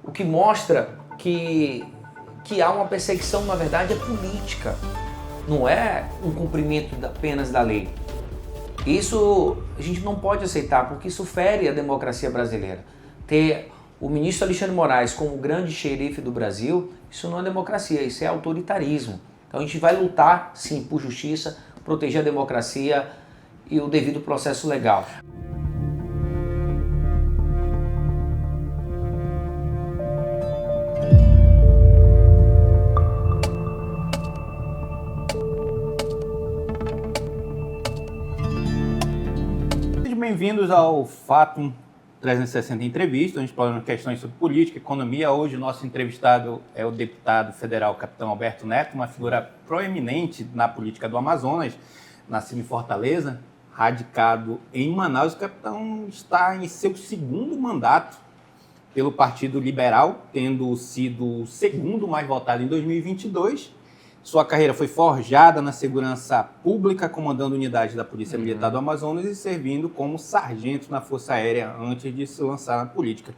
o que mostra que há uma perseguição, na verdade, é política, não é um cumprimento apenas da lei. Isso a gente não pode aceitar, porque isso fere a democracia brasileira. Ter o ministro Alexandre Moraes como grande xerife do Brasil, isso não é democracia, isso é autoritarismo. Então a gente vai lutar, sim, por justiça, proteger a democracia e o devido processo legal. Bem-vindos ao Fatum 360 Entrevista, onde exploramos questões sobre política, economia. Hoje o nosso entrevistado é o deputado federal Capitão Alberto Neto, uma figura proeminente na política do Amazonas, nascido em Fortaleza, radicado em Manaus. O capitão está em seu segundo mandato pelo Partido Liberal, tendo sido o segundo mais votado em 2022. Sua carreira foi forjada na segurança pública, comandando unidades da Polícia Militar do Amazonas e servindo como sargento na Força Aérea antes de se lançar na política.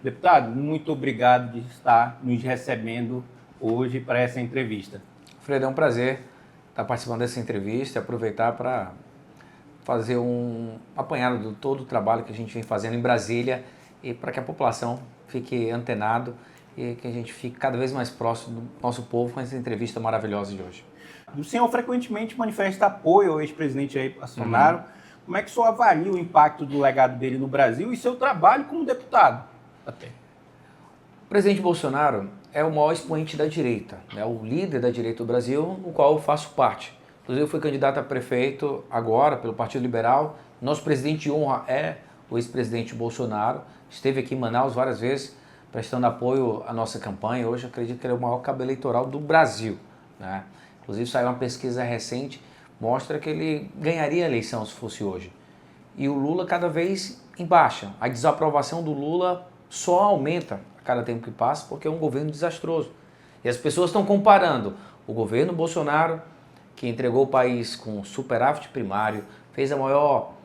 Deputado, muito obrigado de estar nos recebendo hoje para essa entrevista. Fred, é um prazer estar participando dessa entrevista e aproveitar para fazer um apanhado de todo o trabalho que a gente vem fazendo em Brasília e para que a população fique antenado e que a gente fique cada vez mais próximo do nosso povo com essa entrevista maravilhosa de hoje. O senhor frequentemente manifesta apoio ao ex-presidente Jair Bolsonaro. Como é que o senhor avalia o impacto do legado dele no Brasil e seu trabalho como deputado? O presidente Bolsonaro é o maior expoente da direita, é o líder da direita do Brasil, no qual eu faço parte. Inclusive eu fui candidato a prefeito agora pelo Partido Liberal. Nosso presidente de honra é o ex-presidente Bolsonaro. Esteve aqui em Manaus várias vezes, prestando apoio à nossa campanha. Hoje eu acredito que ele é o maior cabo eleitoral do Brasil, né? Inclusive saiu uma pesquisa recente, mostra que ele ganharia a eleição se fosse hoje. E o Lula cada vez em baixa. A desaprovação do Lula só aumenta a cada tempo que passa, porque é um governo desastroso. E as pessoas estão comparando o governo Bolsonaro, que entregou o país com superávit primário, fez a maior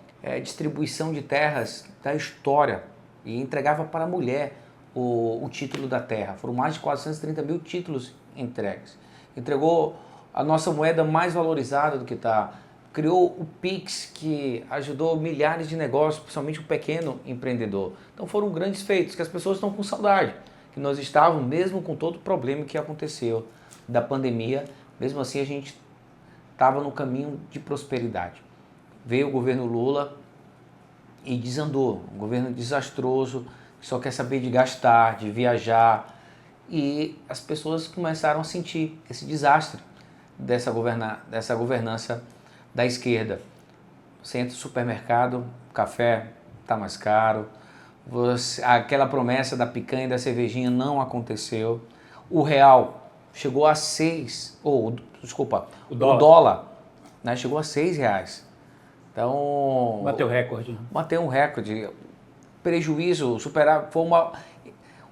distribuição de terras da história e entregava para a mulher o título da terra. Foram mais de 430 mil títulos entregues. Entregou a nossa moeda mais valorizada do que está. Criou o Pix, que ajudou milhares de negócios, principalmente o pequeno empreendedor. Então foram grandes feitos, que as pessoas estão com saudade. Que nós estávamos, mesmo com todo o problema que aconteceu da pandemia, mesmo assim a gente estava no caminho de prosperidade. Veio o governo Lula e desandou. Um governo desastroso, que só quer saber de gastar, de viajar, e as pessoas começaram a sentir esse desastre dessa governança da esquerda. Você entra no supermercado, o café está mais caro, aquela promessa da picanha e da cervejinha não aconteceu, o real chegou a 6, o dólar, né, chegou a R$6. Então, Bateu recorde. Bateu um recorde. Prejuízo,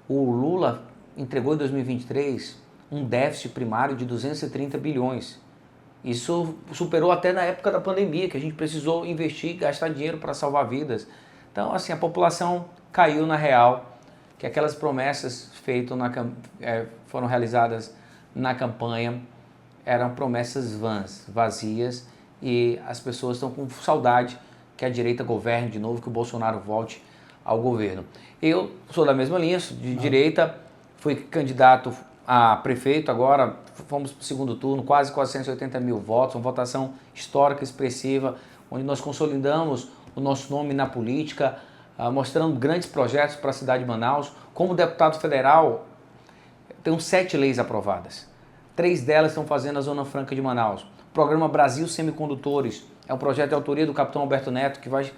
o Lula entregou em 2023 um déficit primário de 230 bilhões. Isso superou até na época da pandemia, que a gente precisou investir e gastar dinheiro para salvar vidas. Então, assim, a população caiu na real, que aquelas promessas feitas foram realizadas na campanha eram promessas vãs, vazias, e as pessoas estão com saudade que a direita governe de novo, que o Bolsonaro volte ao governo. Eu sou da mesma linha, de direita, fui candidato a prefeito, agora fomos para o segundo turno, quase 480 mil votos, uma votação histórica, expressiva, onde nós consolidamos o nosso nome na política, mostrando grandes projetos para a cidade de Manaus. Como deputado federal, tenho 7 leis aprovadas, 3 delas estão fazendo a Zona Franca de Manaus. O programa Brasil Semicondutores é um projeto de autoria do capitão Alberto Neto, que vai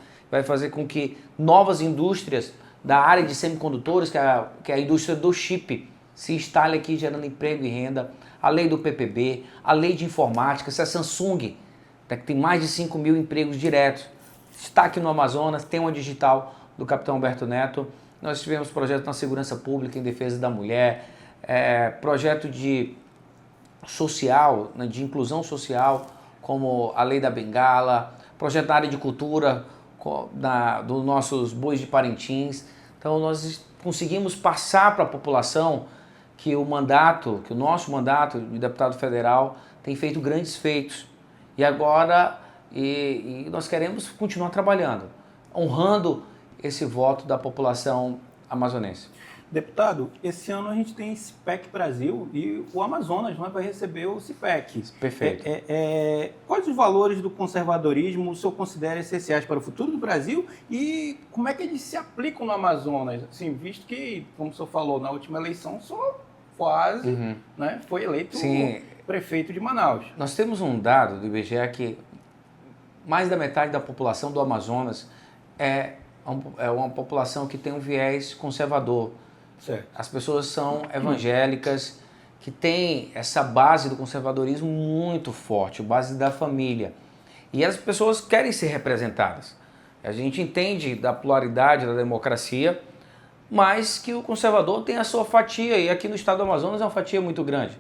fazer com que novas indústrias da área de semicondutores, que é a indústria do chip, se instale aqui gerando emprego e renda. A lei do PPB, a lei de informática, se a Samsung, que tem mais de 5 mil empregos diretos, está aqui no Amazonas, tem uma digital do capitão Alberto Neto. Nós tivemos projeto na segurança pública, em defesa da mulher, projeto de social, de inclusão social, como a lei da bengala, projeto da área de cultura, dos nossos bois de Parintins. Então nós conseguimos passar para a população que o nosso mandato de deputado federal tem feito grandes feitos. E agora nós queremos continuar trabalhando, honrando esse voto da população amazonense. Deputado, esse ano a gente tem CIPEC Brasil e o Amazonas vai receber o CIPEC. Perfeito. Quais os valores do conservadorismo o senhor considera essenciais para o futuro do Brasil e como é que eles se aplicam no Amazonas? Assim, visto que, como o senhor falou, na última eleição só quase foi eleito prefeito de Manaus. Nós temos um dado do IBGE que mais da metade da população do Amazonas é uma população que tem um viés conservador. Certo. As pessoas são evangélicas, que têm essa base do conservadorismo muito forte, a base da família. E as pessoas querem ser representadas. A gente entende da pluralidade da democracia, mas que o conservador tem a sua fatia, e aqui no estado do Amazonas é uma fatia muito grande,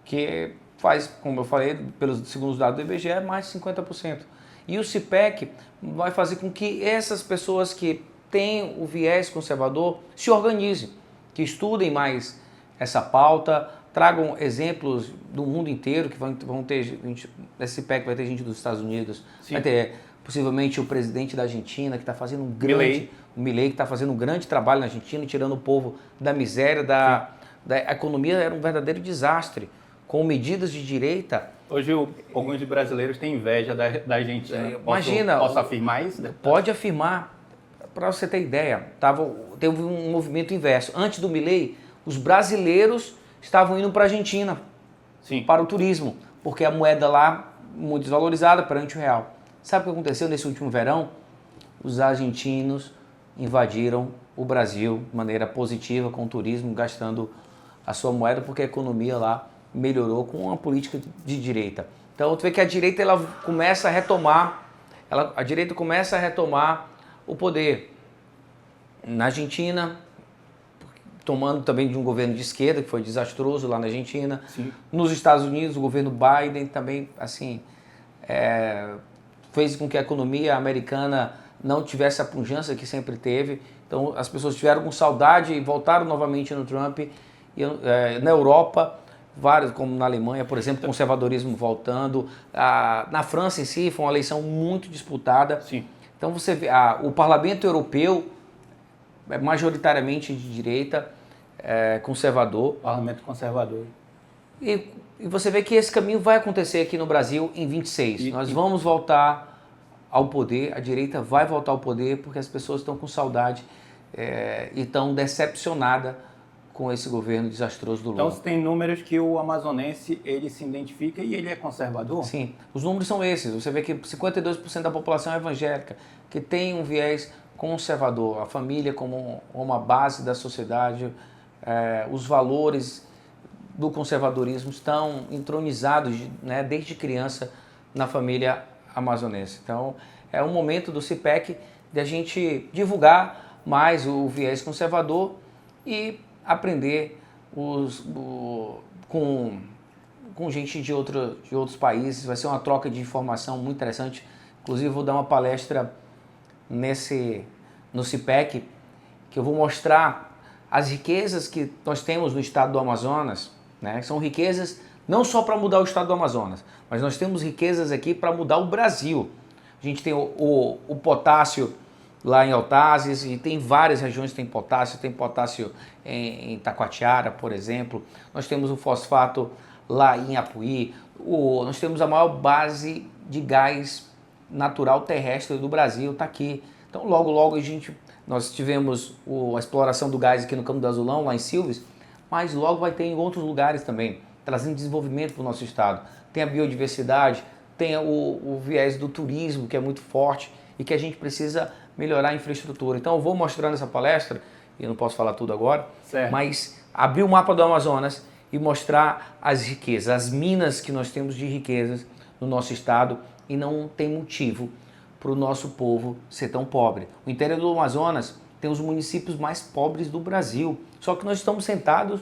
que faz, como eu falei, pelos segundos dados do IBGE, mais de 50%. E o CIPEC vai fazer com que essas pessoas que têm o viés conservador se organizem, que estudem mais essa pauta, tragam exemplos do mundo inteiro, que vão ter gente, esse CIPEC vai ter gente dos Estados Unidos, vai ter possivelmente o presidente da Argentina, que está fazendo o Milei, que está fazendo um grande trabalho na Argentina, tirando o povo da miséria, da economia era um verdadeiro desastre, com medidas de direita. Hoje alguns brasileiros têm inveja da Argentina. Imagina. Posso afirmar isso? Pode afirmar. Para você ter ideia, teve um movimento inverso. Antes do Milei, os brasileiros estavam indo para a Argentina, para o turismo, porque a moeda lá muito desvalorizada perante o real. Sabe o que aconteceu nesse último verão? Os argentinos invadiram o Brasil de maneira positiva com o turismo, gastando a sua moeda, porque a economia lá melhorou com uma política de direita. Então, tu vê que a direita ela começa a retomar o poder. Na Argentina, tomando também de um governo de esquerda, que foi desastroso lá na Argentina. Sim. Nos Estados Unidos, o governo Biden também, assim, fez com que a economia americana não tivesse a pujança que sempre teve. Então, as pessoas tiveram com saudade e voltaram novamente no Trump. E, na Europa, vários, como na Alemanha, por exemplo, conservadorismo voltando. Na França em si, foi uma eleição muito disputada. Sim. Então você vê, o Parlamento Europeu é majoritariamente de direita, conservador. Parlamento conservador. E você vê que esse caminho vai acontecer aqui no Brasil em 26. Nós vamos voltar ao poder, a direita vai voltar ao poder porque as pessoas estão com saudade e estão decepcionadas com esse governo desastroso do Lula. Então, tem números que o amazonense ele se identifica e ele é conservador? Sim, os números são esses. Você vê que 52% da população é evangélica, que tem um viés conservador, a família como uma base da sociedade, os valores do conservadorismo estão entronizados, né, desde criança na família amazonense. Então, é um momento do CIPEC de a gente divulgar mais o viés conservador e aprender com gente de outros países. Vai ser uma troca de informação muito interessante. Inclusive, vou dar uma palestra no CIPEC, que eu vou mostrar as riquezas que nós temos no estado do Amazonas, né? São riquezas não só para mudar o estado do Amazonas, mas nós temos riquezas aqui para mudar o Brasil. A gente tem o potássio lá em Altazes, e tem várias regiões que tem potássio em Taquatiara, por exemplo. Nós temos o fosfato lá em Apuí. Nós temos a maior base de gás natural terrestre do Brasil, está aqui. Então, logo, logo, nós tivemos a exploração do gás aqui no Campo do Azulão, lá em Silves, mas logo vai ter em outros lugares também, trazendo desenvolvimento para o nosso estado. Tem a biodiversidade, tem o viés do turismo, que é muito forte e que a gente precisa melhorar a infraestrutura. Então eu vou mostrar nessa palestra, e eu não posso falar tudo agora, mas abrir o mapa do Amazonas e mostrar as riquezas, as minas que nós temos de riquezas no nosso estado, e não tem motivo para o nosso povo ser tão pobre. O interior do Amazonas tem os municípios mais pobres do Brasil, só que nós estamos sentados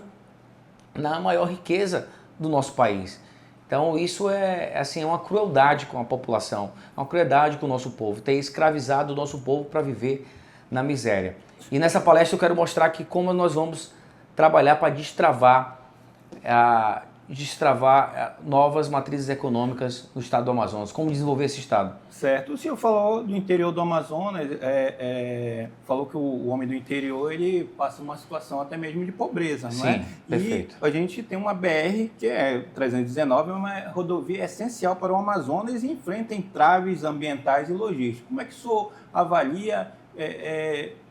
na maior riqueza do nosso país. Então isso é uma crueldade com a população, uma crueldade com o nosso povo, ter escravizado o nosso povo para viver na miséria. E nessa palestra eu quero mostrar aqui como nós vamos trabalhar para destravar novas matrizes econômicas no estado do Amazonas, como desenvolver esse estado. Certo. O senhor falou do interior do Amazonas, falou que o homem do interior ele passa uma situação até mesmo de pobreza, não é? Sim, perfeito. E a gente tem uma BR, que é 319, uma rodovia essencial para o Amazonas e enfrenta entraves ambientais e logísticos. Como é que o senhor avalia,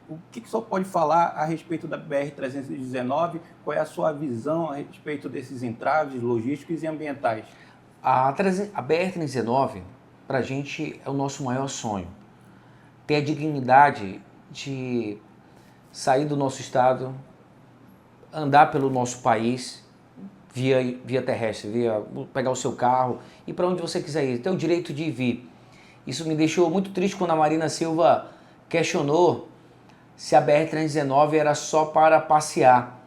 o que o senhor pode falar a respeito da BR-319? Qual é a sua visão a respeito desses entraves logísticos e ambientais? A BR-319, para a gente, é o nosso maior sonho. Ter a dignidade de sair do nosso estado, andar pelo nosso país, via terrestre, pegar o seu carro e para onde você quiser ir. Ter o direito de ir e vir. Isso me deixou muito triste quando a Marina Silva questionou se a BR-319 era só para passear.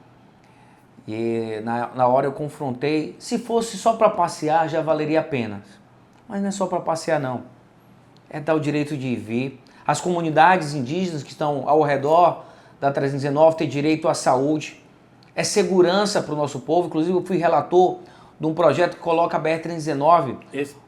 E na hora eu confrontei, se fosse só para passear já valeria a pena. Mas não é só para passear não, é dar o direito de ir e vir. As comunidades indígenas que estão ao redor da 319 têm direito à saúde, é segurança para o nosso povo. Inclusive eu fui relator de um projeto que coloca a BR-319.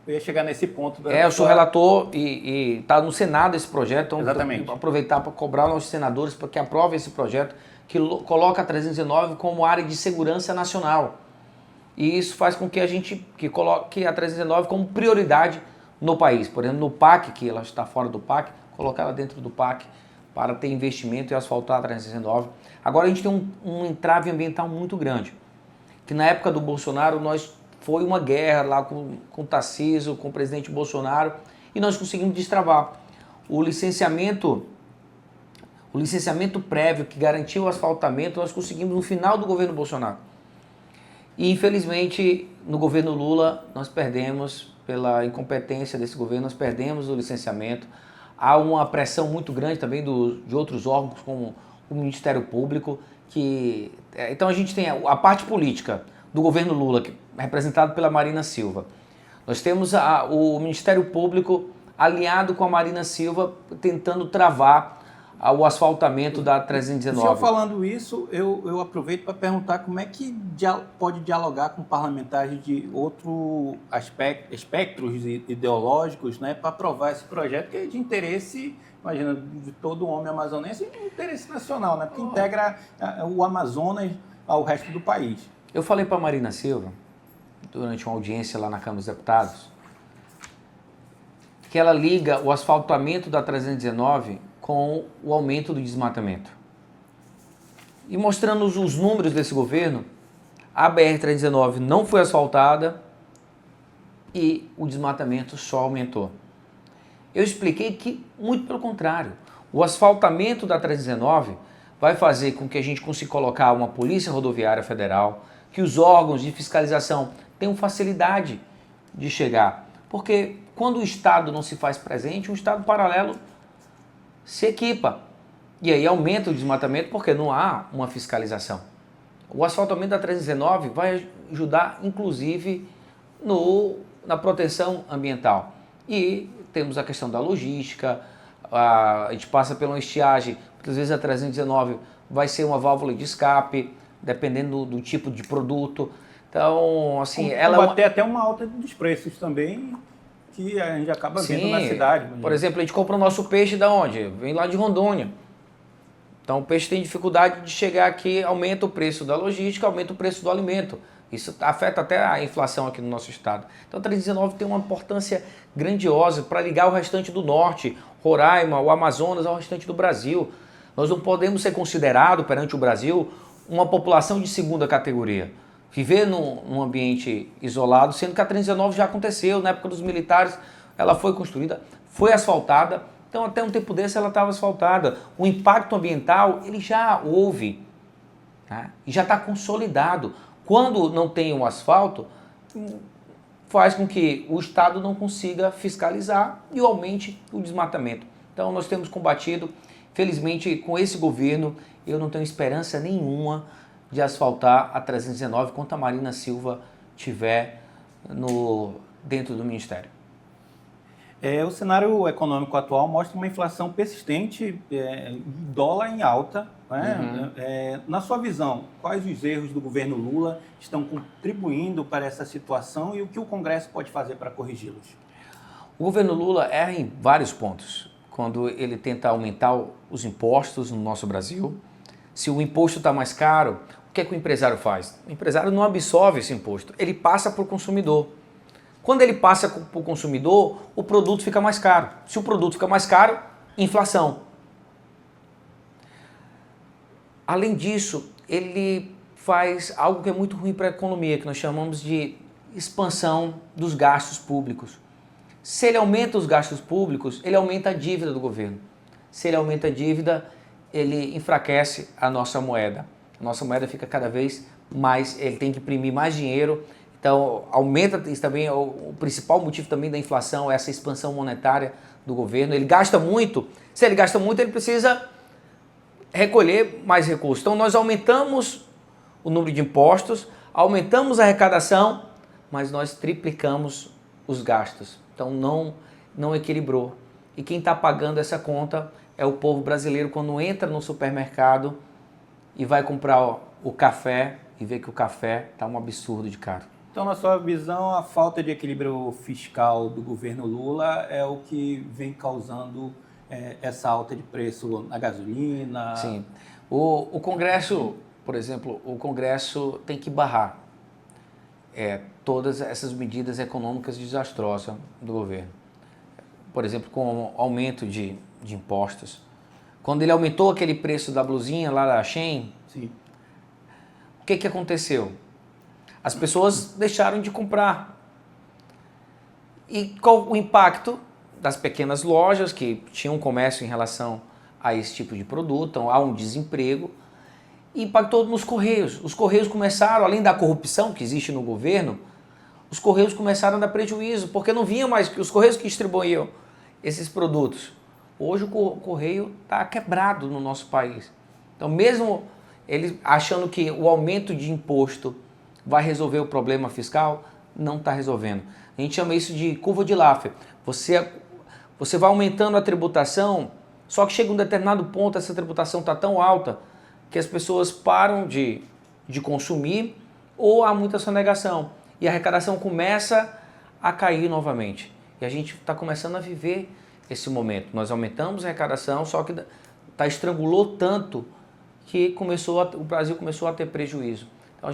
Eu ia chegar nesse ponto. Eu sou relator e está no Senado esse projeto, então exatamente. Aproveitar para cobrar nossos senadores para que aprovem esse projeto, que coloca a 319 como área de segurança nacional. E isso faz com que a gente coloque a 319 como prioridade no país. Por exemplo, no PAC, que ela está fora do PAC, colocar ela dentro do PAC para ter investimento e asfaltar a 319. Agora a gente tem um entrave ambiental muito grande, que na época do Bolsonaro foi uma guerra lá com o Tarcísio, com o presidente Bolsonaro, e nós conseguimos destravar. O licenciamento prévio que garantiu o asfaltamento, nós conseguimos no final do governo Bolsonaro. E infelizmente no governo Lula nós perdemos, pela incompetência desse governo, nós perdemos o licenciamento. Há uma pressão muito grande também de outros órgãos, como o Ministério Público, então a gente tem a parte política do governo Lula, representado pela Marina Silva. Nós temos o Ministério Público aliado com a Marina Silva, tentando travar o asfaltamento da 319. O senhor falando isso, eu aproveito para perguntar como é que pode dialogar com parlamentares de outros espectros ideológicos, né, para aprovar esse projeto que é de interesse, imagina, de todo homem amazonense e interesse nacional, né, porque integra o Amazonas ao resto do país. Eu falei para a Marina Silva, durante uma audiência lá na Câmara dos Deputados, que ela liga o asfaltamento da 319 com o aumento do desmatamento. E mostrando os números desse governo, a BR-319 não foi asfaltada e o desmatamento só aumentou. Eu expliquei que, muito pelo contrário, o asfaltamento da 319 vai fazer com que a gente consiga colocar uma Polícia Rodoviária Federal, que os órgãos de fiscalização tenham facilidade de chegar. Porque quando o Estado não se faz presente, um Estado paralelo se equipa. E aí aumenta o desmatamento porque não há uma fiscalização. O asfaltamento da 319 vai ajudar, inclusive, na proteção ambiental. E temos a questão da logística, a gente passa por uma estiagem, porque às vezes a 319 vai ser uma válvula de escape, dependendo do tipo de produto. Então, assim, ela tem até uma alta dos preços também, que a gente acaba vendo na cidade. Por exemplo, a gente compra o nosso peixe da onde? Vem lá de Rondônia. Então o peixe tem dificuldade de chegar aqui, aumenta o preço da logística, aumenta o preço do alimento. Isso afeta até a inflação aqui no nosso estado. Então a 319 tem uma importância grandiosa para ligar o restante do norte, Roraima, o Amazonas ao restante do Brasil. Nós não podemos ser considerados perante o Brasil uma população de segunda categoria. Viver num ambiente isolado, sendo que a 319 já aconteceu, na época dos militares, ela foi construída, foi asfaltada, então até um tempo desse ela estava asfaltada. O impacto ambiental, ele já houve, tá? E já está consolidado. Quando não tem um asfalto, faz com que o Estado não consiga fiscalizar e aumente o desmatamento. Então nós temos combatido, felizmente com esse governo, eu não tenho esperança nenhuma de asfaltar a 319 enquanto a Marina Silva estiver dentro do Ministério. O cenário econômico atual mostra uma inflação persistente, dólar em alta. Né? Na sua visão, quais os erros do governo Lula estão contribuindo para essa situação e o que o Congresso pode fazer para corrigi-los? O governo Lula erra em vários pontos. Quando ele tenta aumentar os impostos no nosso Brasil, se o imposto está mais caro, o que é que o empresário faz? O empresário não absorve esse imposto, ele passa para o consumidor. Quando ele passa para o consumidor, o produto fica mais caro. Se o produto fica mais caro, inflação. Além disso, ele faz algo que é muito ruim para a economia, que nós chamamos de expansão dos gastos públicos. Se ele aumenta os gastos públicos, ele aumenta a dívida do governo. Se ele aumenta a dívida, ele enfraquece a nossa moeda. A nossa moeda fica cada vez mais, ele tem que imprimir mais dinheiro. Então, aumenta isso também, o principal motivo também da inflação é essa expansão monetária do governo. Ele gasta muito, se ele gasta muito, ele precisa recolher mais recursos. Então, nós aumentamos o número de impostos, aumentamos a arrecadação, mas nós triplicamos os gastos. Então, não equilibrou. E quem está pagando essa conta é o povo brasileiro quando entra no supermercado e vai comprar o café e vê que o café está um absurdo de caro. Então, na sua visão, a falta de equilíbrio fiscal do governo Lula é o que vem causando essa alta de preço na gasolina? Sim. O Congresso, por exemplo, o Congresso tem que barrar todas essas medidas econômicas desastrosas do governo. Por exemplo, com o aumento de impostos. Quando ele aumentou aquele preço da blusinha lá da Shein, sim, o que aconteceu? As pessoas deixaram de comprar. E qual o impacto das pequenas lojas que tinham comércio em relação a esse tipo de produto? Então, há um desemprego. E impactou nos Correios. Os Correios começaram, além da corrupção que existe no governo, os Correios começaram a dar prejuízo, porque não vinha mais os Correios que distribuíam esses produtos. Hoje o Correio está quebrado no nosso país. Então, mesmo ele achando que o aumento de imposto vai resolver o problema fiscal, não está resolvendo. A gente chama isso de curva de Laffer. Você vai aumentando a tributação, só que chega um determinado ponto, essa tributação está tão alta que as pessoas param de consumir ou há muita sonegação. E a arrecadação começa a cair novamente. E a gente está começando a viver esse momento. Nós aumentamos a arrecadação, só que estrangulou tanto que o Brasil começou a ter prejuízo. Então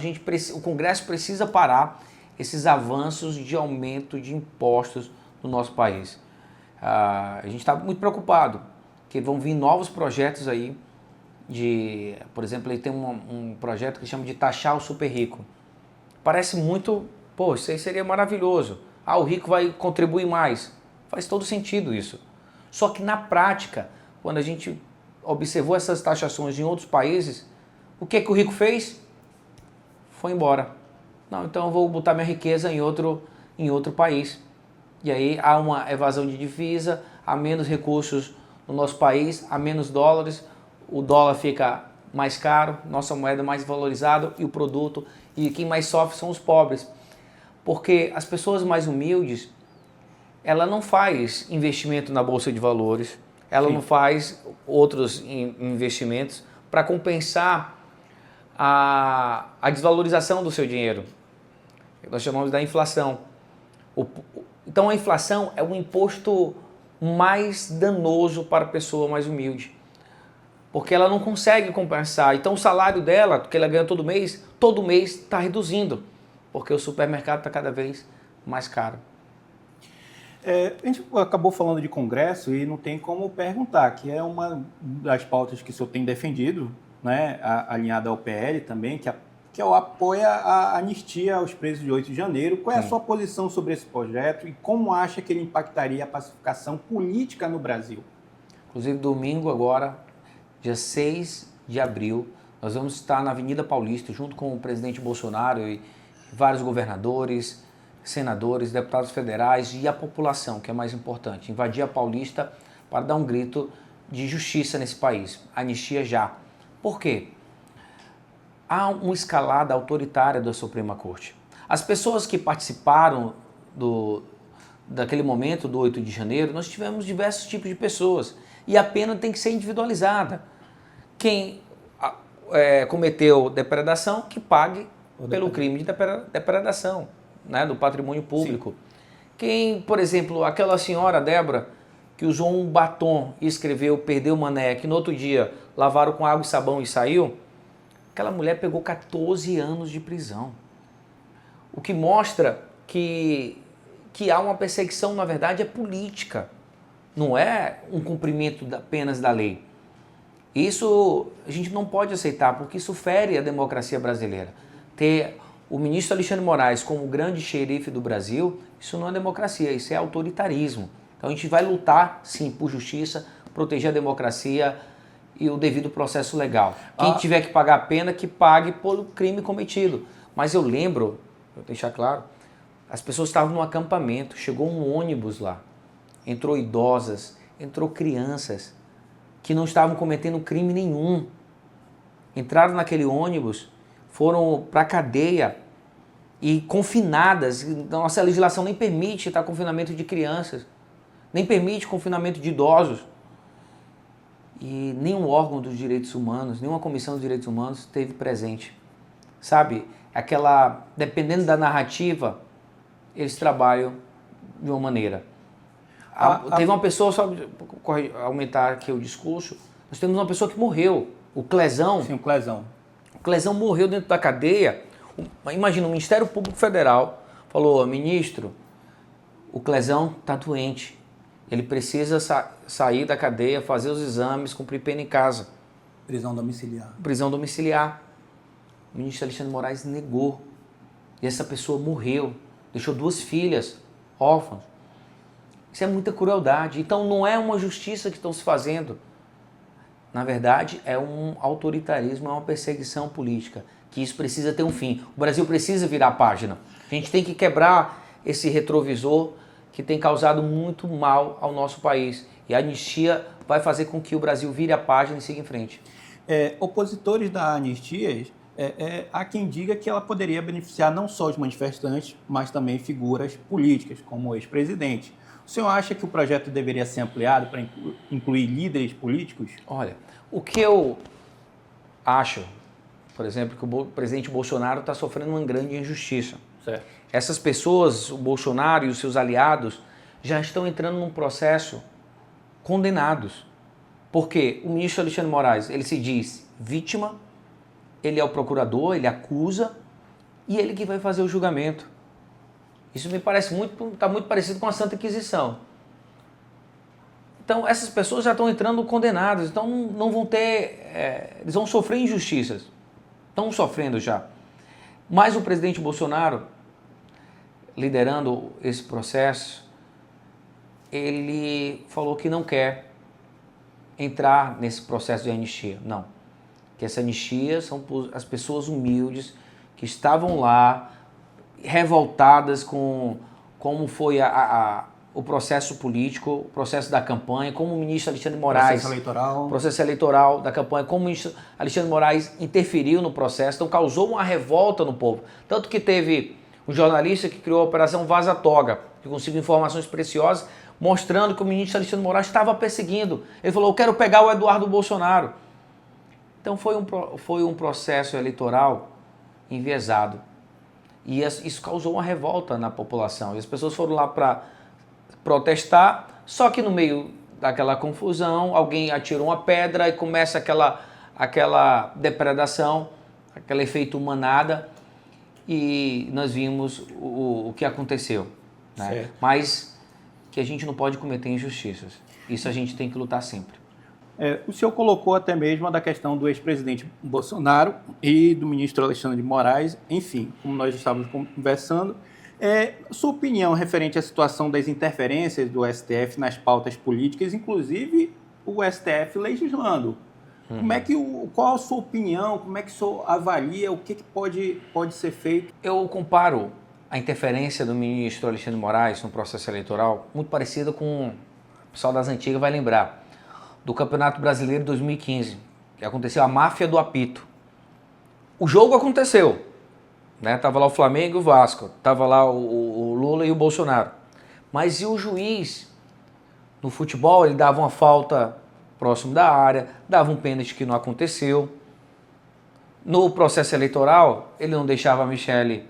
o Congresso precisa parar esses avanços de aumento de impostos no nosso país. A gente está muito preocupado, porque vão vir novos projetos aí por exemplo, ele tem um projeto que chama de taxar o super rico. Parece muito, isso aí seria maravilhoso. O rico vai contribuir mais. Faz todo sentido isso. Só que na prática, quando a gente observou essas taxações em outros países, o que o rico fez? Foi embora. Não, então eu vou botar minha riqueza em outro país. E aí há uma evasão de divisa, há menos recursos no nosso país, há menos dólares, o dólar fica mais caro, nossa moeda mais valorizada e o produto, e quem mais sofre são os pobres. Porque as pessoas mais humildes, ela não faz investimento na Bolsa de Valores, ela Sim. não faz outros investimentos para compensar a desvalorização do seu dinheiro. Nós chamamos da inflação. Então a inflação é o imposto mais danoso para a pessoa mais humilde, porque ela não consegue compensar. Então o salário dela, que ela ganha todo mês está reduzindo, porque o supermercado está cada vez mais caro. A gente acabou falando de Congresso e não tem como perguntar, que é uma das pautas que o senhor tem defendido, né, alinhada ao PL também, que é o apoio à anistia aos presos de 8 de janeiro. Qual é a sua posição sobre esse projeto e como acha que ele impactaria a pacificação política no Brasil? Inclusive, domingo agora, dia 6 de abril, nós vamos estar na Avenida Paulista, junto com o presidente Bolsonaro e vários governadores, senadores, deputados federais e a população, que é mais importante, invadir a Paulista para dar um grito de justiça nesse país. Anistia já. Por quê? Há uma escalada autoritária da Suprema Corte. As pessoas que participaram daquele momento do 8 de janeiro, nós tivemos diversos tipos de pessoas e a pena tem que ser individualizada. Quem cometeu depredação, que pague pelo crime de depredação, né, do patrimônio público. Sim. Quem, por exemplo, aquela senhora, Débora, que usou um batom e escreveu "perdeu o mané", que no outro dia lavaram com água e sabão e saiu, aquela mulher pegou 14 anos de prisão. O que mostra que há uma perseguição, na verdade, é política. Não é um cumprimento apenas da lei. Isso a gente não pode aceitar, porque isso fere a democracia brasileira. Ter o ministro Alexandre Moraes como o grande xerife do Brasil, isso não é democracia, isso é autoritarismo. Então a gente vai lutar, sim, por justiça, proteger a democracia e o devido processo legal. Quem tiver que pagar a pena, que pague pelo crime cometido. Mas eu lembro, vou deixar claro, as pessoas estavam no acampamento, chegou um ônibus lá, entrou idosas, entrou crianças que não estavam cometendo crime nenhum. Entraram naquele ônibus, foram para a cadeia e confinadas. Nossa legislação nem permite confinamento de crianças, nem permite confinamento de idosos. E nenhum órgão dos direitos humanos, nenhuma comissão dos direitos humanos esteve presente. Sabe, dependendo da narrativa, eles trabalham de uma maneira. Teve uma pessoa, só para aumentar aqui o discurso, nós temos uma pessoa que morreu, o Clezão. Sim, o Clezão. O Clezão morreu dentro da cadeia. Imagina, o Ministério Público Federal falou: ministro, o Clezão está doente, ele precisa sair da cadeia, fazer os exames, cumprir pena em casa. Prisão domiciliar. Prisão domiciliar. O ministro Alexandre de Moraes negou. E essa pessoa morreu, deixou 2 filhas órfãs. Isso é muita crueldade. Então não é uma justiça que estão se fazendo. Na verdade, é um autoritarismo, é uma perseguição política. Que isso precisa ter um fim. O Brasil precisa virar a página. A gente tem que quebrar esse retrovisor que tem causado muito mal ao nosso país. E a anistia vai fazer com que o Brasil vire a página e siga em frente. Opositores da anistia, há quem diga que ela poderia beneficiar não só os manifestantes, mas também figuras políticas, como o ex-presidente. O senhor acha que o projeto deveria ser ampliado para incluir líderes políticos? Olha, o que eu acho, por exemplo, que o presidente Bolsonaro está sofrendo uma grande injustiça. Certo. Essas pessoas, o Bolsonaro e os seus aliados, já estão entrando num processo condenados. Porque o ministro Alexandre de Moraes, ele se diz vítima, ele é o procurador, ele acusa e ele que vai fazer o julgamento. Isso me parece está muito parecido com a Santa Inquisição. Então, essas pessoas já estão entrando condenadas, então não vão ter, eles vão sofrer injustiças. Estão sofrendo já. Mas o presidente Bolsonaro, liderando esse processo, ele falou que não quer entrar nesse processo de anistia. Não. Que essa anistia são as pessoas humildes que estavam lá, revoltadas com como foi o processo político, o processo da campanha, como o ministro Alexandre de Moraes... Processo eleitoral da campanha, como o ministro Alexandre de Moraes interferiu no processo, então causou uma revolta no povo. Tanto que teve um jornalista que criou a Operação Vaza Toga, que conseguiu informações preciosas, mostrando que o ministro Alexandre de Moraes estava perseguindo. Ele falou: eu quero pegar o Eduardo Bolsonaro. Então foi um processo eleitoral enviesado. E isso causou uma revolta na população. E as pessoas foram lá para protestar, só que no meio daquela confusão, alguém atirou uma pedra e começa aquela depredação, aquele efeito manada, e nós vimos o que aconteceu. Né? Mas que a gente não pode cometer injustiças. Isso a gente tem que lutar sempre. O senhor colocou até mesmo a da questão do ex-presidente Bolsonaro e do ministro Alexandre de Moraes, enfim, como nós estávamos conversando. Sua opinião referente à situação das interferências do STF nas pautas políticas, inclusive o STF legislando. Qual a sua opinião? Como é que o senhor avalia? O que pode ser feito? Eu comparo a interferência do ministro Alexandre de Moraes no processo eleitoral muito parecida com, o pessoal das antigas vai lembrar, do Campeonato Brasileiro de 2015, que aconteceu a máfia do apito. O jogo aconteceu, né? Tava lá o Flamengo e o Vasco, tava lá o Lula e o Bolsonaro. Mas e o juiz? No futebol, ele dava uma falta próximo da área, dava um pênalti que não aconteceu. No processo eleitoral, ele não deixava a Michele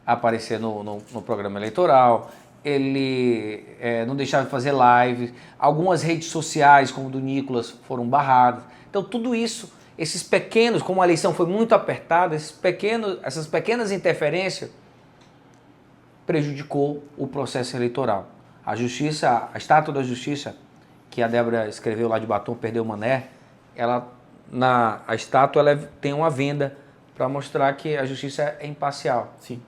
aparecer no programa eleitoral, ele não deixava de fazer live, algumas redes sociais, como o do Nicolas, foram barradas. Então, tudo isso, esses pequenos, como a eleição foi muito apertada, essas pequenas interferências prejudicou o processo eleitoral. A justiça, a estátua da justiça, que a Débora escreveu lá de batom, perdeu o mané, a estátua ela tem uma venda para mostrar que a justiça é imparcial. Sim.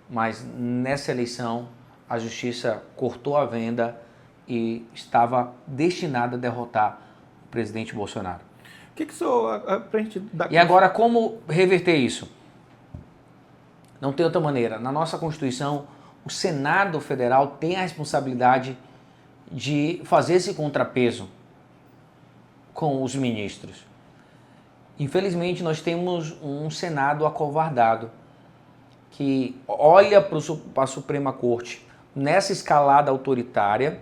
Mas nessa eleição, a justiça cortou a venda e estava destinada a derrotar o presidente Bolsonaro. O que o senhor... Pra gente dar... E agora, como reverter isso? Não tem outra maneira. Na nossa Constituição, o Senado Federal tem a responsabilidade de fazer esse contrapeso com os ministros. Infelizmente, nós temos um Senado acovardado que olha para a Suprema Corte nessa escalada autoritária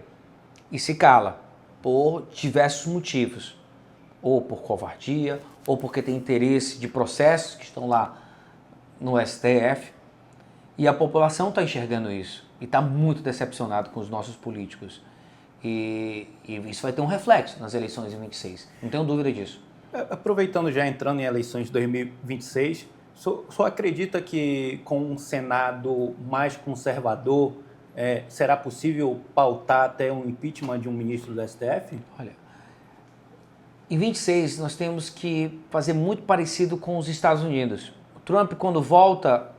e se cala por diversos motivos. Ou por covardia, ou porque tem interesse de processos que estão lá no STF. E a população está enxergando isso e está muito decepcionado com os nossos políticos. E isso vai ter um reflexo nas eleições em 26, não tenho dúvida disso. Aproveitando já entrando em eleições de 2026, o senhor acredita que com um Senado mais conservador será possível pautar até um impeachment de um ministro do STF? Olha, em 26 nós temos que fazer muito parecido com os Estados Unidos. O Trump, quando volta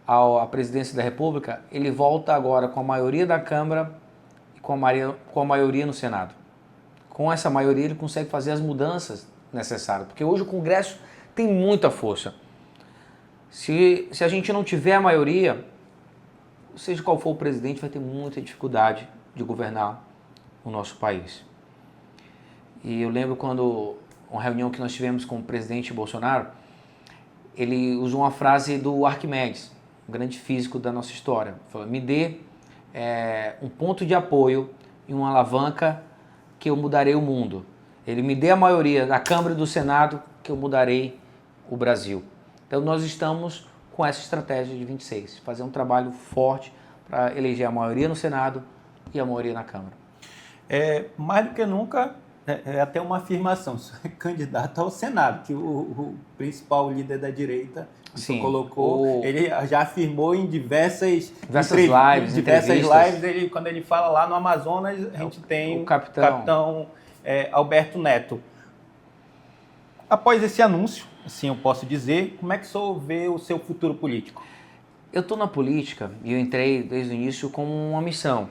à presidência da República, ele volta agora com a maioria da Câmara e com a maioria no Senado. Com essa maioria ele consegue fazer as mudanças necessárias, porque hoje o Congresso tem muita força. Se a gente não tiver a maioria, seja qual for o presidente, vai ter muita dificuldade de governar o nosso país. E eu lembro quando, uma reunião que nós tivemos com o presidente Bolsonaro, ele usou uma frase do Arquimedes, um grande físico da nossa história. Ele falou, me dê um ponto de apoio e uma alavanca que eu mudarei o mundo. Ele me dê a maioria da Câmara e do Senado que eu mudarei o Brasil. Então nós estamos com essa estratégia de 26, fazer um trabalho forte para eleger a maioria no Senado e a maioria na Câmara. Mais do que nunca, é até uma afirmação, você é candidato ao Senado, que o principal líder da direita colocou, ele já afirmou em diversas lives, quando ele fala lá no Amazonas, a gente tem o capitão Alberto Neto. Após esse anúncio, assim eu posso dizer, como é que o senhor vê o seu futuro político? Eu estou na política e eu entrei desde o início com uma missão.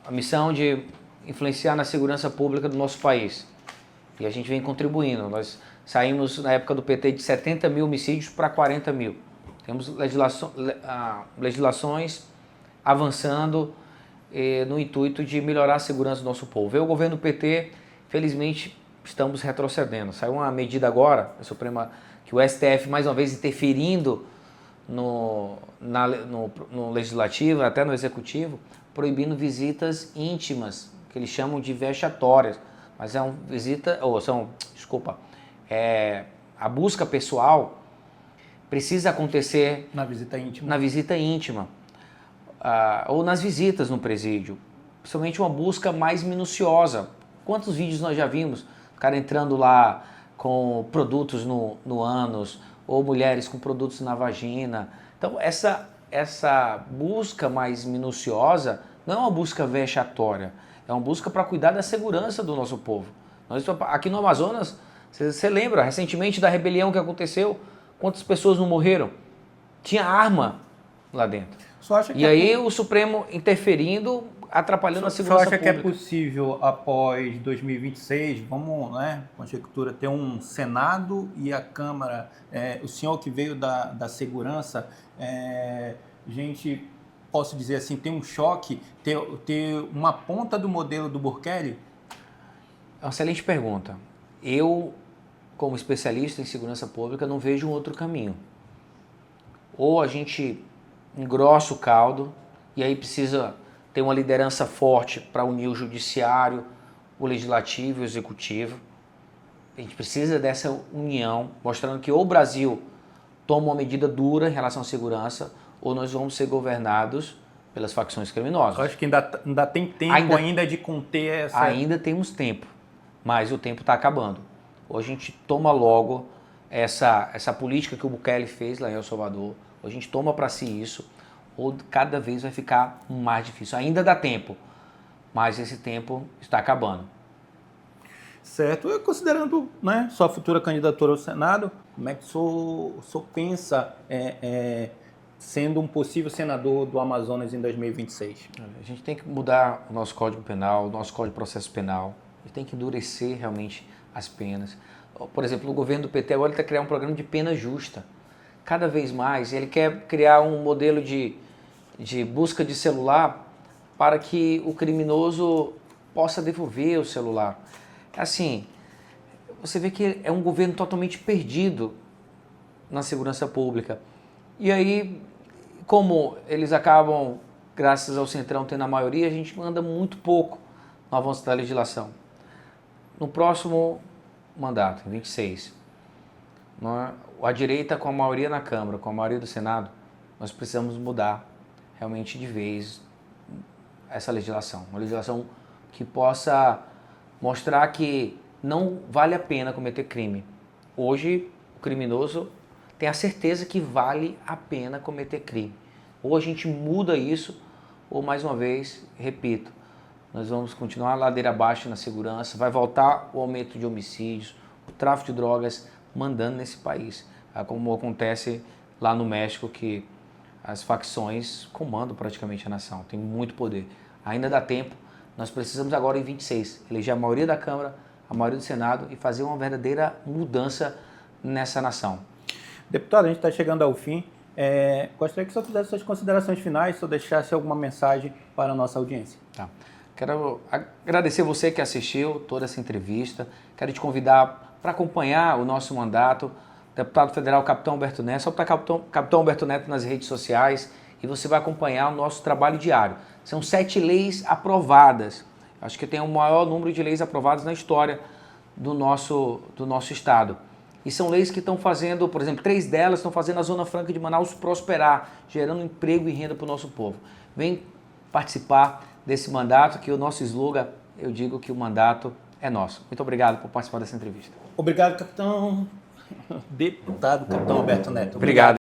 A missão de influenciar na segurança pública do nosso país. E a gente vem contribuindo. Nós saímos, na época do PT, de 70 mil homicídios para 40 mil. Temos legislações avançando no intuito de melhorar a segurança do nosso povo. O governo do PT, felizmente, estamos retrocedendo. Saiu uma medida agora, a Suprema, que o STF, mais uma vez, interferindo no legislativo, até no executivo, proibindo visitas íntimas, que eles chamam de vexatórias, mas a busca pessoal precisa acontecer na visita íntima, ou nas visitas no presídio, principalmente uma busca mais minuciosa. Quantos vídeos nós já vimos, o cara entrando lá com produtos no ânus, ou mulheres com produtos na vagina. Então essa busca mais minuciosa não é uma busca vexatória, é uma busca para cuidar da segurança do nosso povo. Nós aqui no Amazonas, você lembra recentemente da rebelião que aconteceu? Quantas pessoas não morreram? Tinha arma lá dentro. Aí o Supremo interferindo, atrapalhando a segurança pública. Você acha que é possível, após 2026, vamos, conjectura, ter um Senado e a Câmara, o senhor que veio da segurança, posso dizer assim, tem um choque, ter uma ponta do modelo do Burkelly? É uma excelente pergunta. Eu, como especialista em segurança pública, não vejo um outro caminho. Ou a gente engrossa o caldo, E aí precisa ter uma liderança forte para unir o judiciário, o legislativo e o executivo. A gente precisa dessa união, mostrando que ou o Brasil toma uma medida dura em relação à segurança, ou nós vamos ser governados pelas facções criminosas. Eu acho que ainda tem tempo ainda de conter essa... Ainda temos tempo, mas o tempo está acabando. Ou a gente toma logo essa política que o Bukele fez lá em El Salvador, ou a gente toma para si isso, ou cada vez vai ficar mais difícil. Ainda dá tempo, mas esse tempo está acabando. Certo. E considerando, né, sua futura candidatura ao Senado, como é que o senhor pensa sendo um possível senador do Amazonas em 2026? A gente tem que mudar o nosso Código Penal, o nosso Código de Processo Penal. A gente tem que endurecer realmente as penas. Por exemplo, o governo do PT agora está criando um programa de pena justa. Cada vez mais ele quer criar um modelo de busca de celular para que o criminoso possa devolver o celular. Assim, você vê que é um governo totalmente perdido na segurança pública. E aí, como eles acabam, graças ao Centrão tendo a maioria, a gente anda muito pouco no avanço da legislação. No próximo mandato, em 26, a direita com a maioria na Câmara, com a maioria do Senado, nós precisamos mudar realmente de vez essa legislação. Uma legislação que possa mostrar que não vale a pena cometer crime. Hoje, o criminoso tem a certeza que vale a pena cometer crime. Ou a gente muda isso, ou mais uma vez, repito, nós vamos continuar a ladeira abaixo na segurança, vai voltar o aumento de homicídios, o tráfico de drogas mandando nesse país. Como acontece lá no México, que as facções comandam praticamente a nação, tem muito poder. Ainda dá tempo, nós precisamos agora em 26 eleger a maioria da Câmara, a maioria do Senado e fazer uma verdadeira mudança nessa nação. Deputado, a gente está chegando ao fim. Gostaria que o senhor fizesse suas considerações finais, se eu deixasse alguma mensagem para a nossa audiência. Tá. Quero agradecer você que assistiu toda essa entrevista. Quero te convidar para acompanhar o nosso mandato. Deputado Federal Capitão Humberto Neto, só para Capitão Humberto Neto nas redes sociais e você vai acompanhar o nosso trabalho diário. São 7 leis aprovadas. Acho que tem o maior número de leis aprovadas na história do nosso estado. E são leis que estão fazendo, por exemplo, 3 delas estão fazendo a Zona Franca de Manaus prosperar, gerando emprego e renda para o nosso povo. Vem participar desse mandato, que o nosso slogan, eu digo que o mandato é nosso. Muito obrigado por participar dessa entrevista. Obrigado, deputado Capitão Humberto Neto. Obrigado.